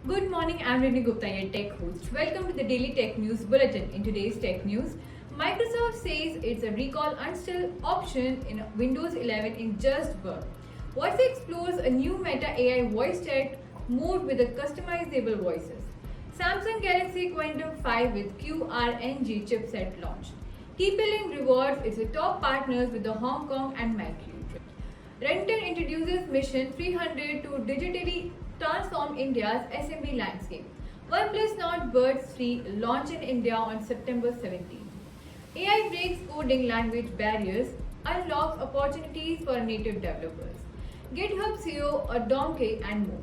Good morning, I'm Rini Gupta, your tech host. Welcome to the Daily Tech News Bulletin. In today's tech news, Microsoft says it's a recall uninstall option in Windows 11 in just work. WhatsApp explores a new Meta AI voice chat mode with a customizable voices. Samsung Galaxy Quantum 5 with QRNG chipset launched. TP-Link rewards its top partners with the Hong Kong and Macau. Renton introduces Mission 300 to digitally transform India's SMB landscape. OnePlus Nord Buds 3 launch in India on September 17. AI breaks coding language barriers, unlocks opportunities for native developers. GitHub CEO Donkey and more.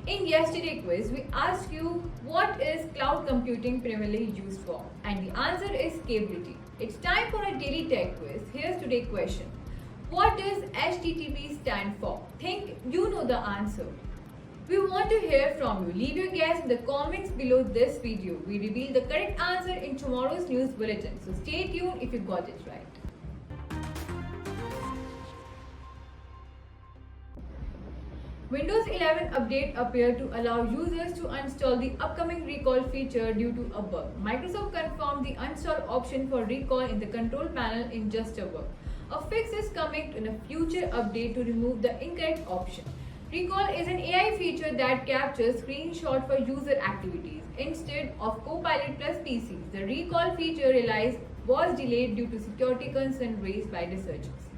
In yesterday's quiz, we asked you what is cloud computing primarily used for, and the answer is scalability. It's time for a daily tech quiz. Here's today's question. What does HTTP stand for? Think you know the answer. We want to hear from you. Leave your guess in the comments below this video. We reveal the correct answer in tomorrow's news bulletin. So stay tuned if you got it right. Windows 11 update appeared to allow users to uninstall the upcoming recall feature due to a bug. Microsoft confirmed the uninstall option for recall in the control panel in just a bug. A fix is coming in a future update to remove the incorrect option. Recall is an AI feature that captures screenshots for user activities instead of Copilot plus PCs. The recall feature was delayed due to security concerns raised by researchers.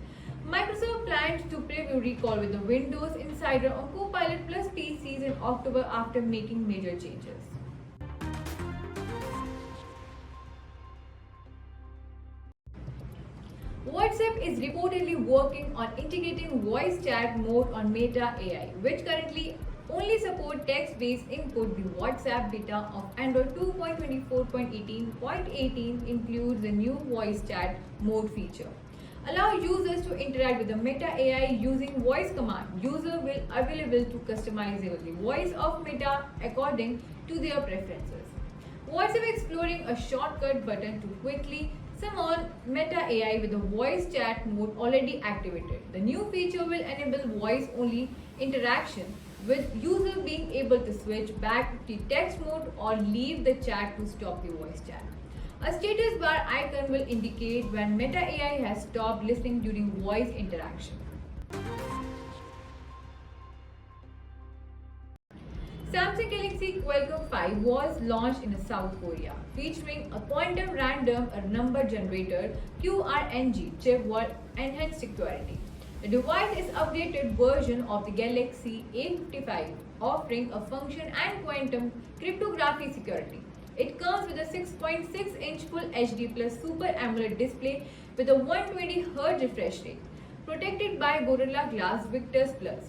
Microsoft plans to preview Recall with the Windows Insider on Copilot plus PCs in October after making major changes. WhatsApp is reportedly working on integrating voice chat mode on Meta AI, which currently only support text-based input. The WhatsApp beta of Android 2.24.18.18 includes the new voice chat mode feature. Allow users to interact with the Meta AI using voice command. User will available to customize the voice of Meta according to their preferences. WhatsApp exploring a shortcut button to quickly summon Meta AI with the voice chat mode already activated. The new feature will enable voice-only interaction, with user being able to switch back to text mode or leave the chat to stop the voice chat. A status bar icon will indicate when Meta AI has stopped listening during voice interaction. Samsung Galaxy Qualcomm 5 was launched in South Korea, featuring a quantum random number generator QRNG chip with enhanced security. The device is an updated version of the Galaxy A55, offering a function and quantum cryptography security. It comes with a 6.6-inch Full HD Plus Super AMOLED display with a 120Hz refresh rate, protected by Gorilla Glass Victus Plus.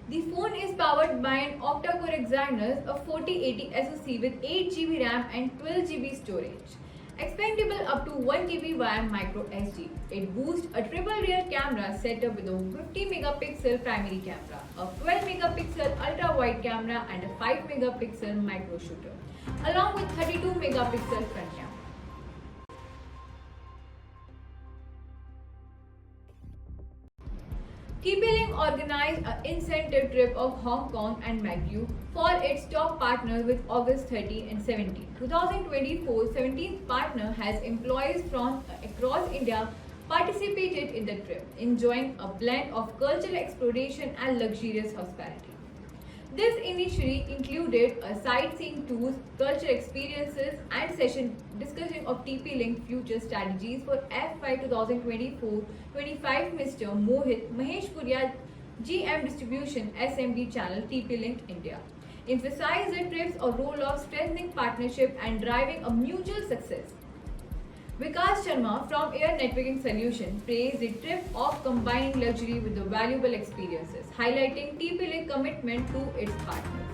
The phone is powered by an octa-core Exynos, a 4080 SoC with 8GB RAM and 12GB storage, expandable up to 1TB via micro SD. It boasts a triple rear camera setup with a 50-megapixel primary camera, a 12-megapixel ultra-wide camera and a 5-megapixel micro shooter, along with 32-megapixel front camera. TP-Link organized an incentive trip of Hong Kong and Macau for its top partners with August 30 and 17. 2024 17th partner has employees from across India participated in the trip, enjoying a blend of cultural exploration and luxurious hospitality. This initially included a sightseeing tours, cultural experiences, and session discussion of TP-Link future strategies for FY 2024-25. Mr. Mohit Mahesh Puria, GM Distribution SMB Channel TP-Link India, emphasized the trip's role of strengthening partnership and driving a mutual success. Vikas Sharma from Air Networking Solutions praised the trip of combining luxury with the valuable experiences, highlighting TP-Link commitment to its partners.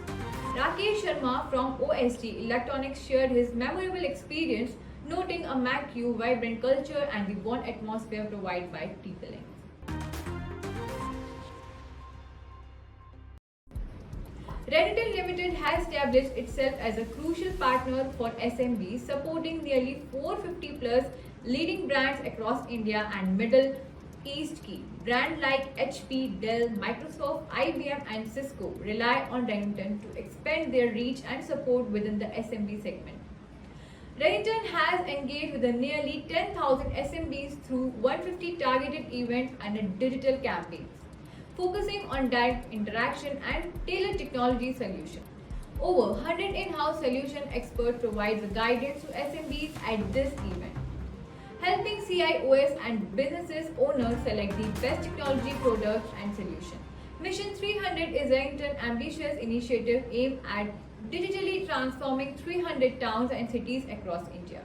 Rakesh Sharma from OST Electronics shared his memorable experience, noting a Macau vibrant culture and the warm atmosphere provided by TP-Link. Redington Limited has established itself as a crucial partner for SMBs, supporting nearly 450 plus leading brands across India and Middle East Key. Brands like HP, Dell, Microsoft, IBM, and Cisco rely on Redington to expand their reach and support within the SMB segment. Redington has engaged with nearly 10,000 SMBs through 150 targeted events and digital campaigns, focusing on direct interaction and tailored technology solutions. Over 100 in-house solution experts provide the guidance to SMBs at this event, helping CIOs and businesses owners select the best technology products and solutions. Mission 300 is an ambitious initiative aimed at digitally transforming 300 towns and cities across India.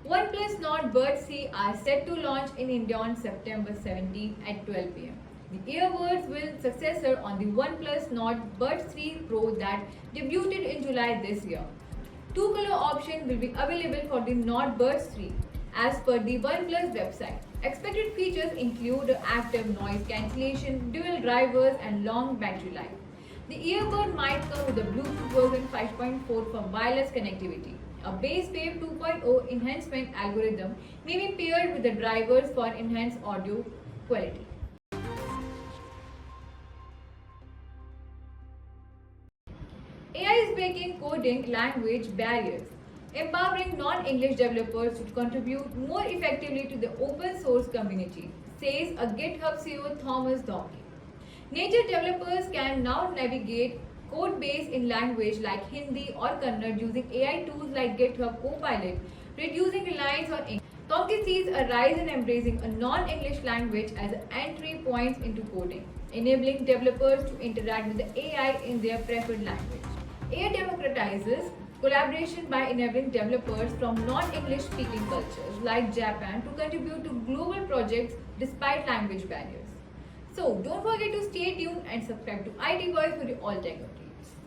OnePlus Nord Buds 3 are set to launch in India on September 17 at 12 pm. The earbuds will successor on the OnePlus Nord Buds 3 Pro that debuted in July this year. Two color options will be available for the Nord Buds 3 as per the OnePlus website. Expected features include active noise cancellation, dual drivers, and long battery life. The earbud might come with a Bluetooth version 5.4 for wireless connectivity. A base wave 2.0 enhancement algorithm may be paired with the drivers for enhanced audio quality. AI is breaking coding language barriers, empowering non-English developers to contribute more effectively to the open source community, says a GitHub CEO Thomas Donkey. Native developers can now navigate code base in language like Hindi or Kannada using AI tools like GitHub Copilot, reducing reliance on English. Donkey sees a rise in embracing a non-English language as an entry point into coding, enabling developers to interact with the AI in their preferred language. AI democratizes collaboration by enabling developers from non-English speaking cultures like Japan to contribute to global projects despite language barriers. So don't forget to stay tuned and subscribe to IT Voice for the all tech updates.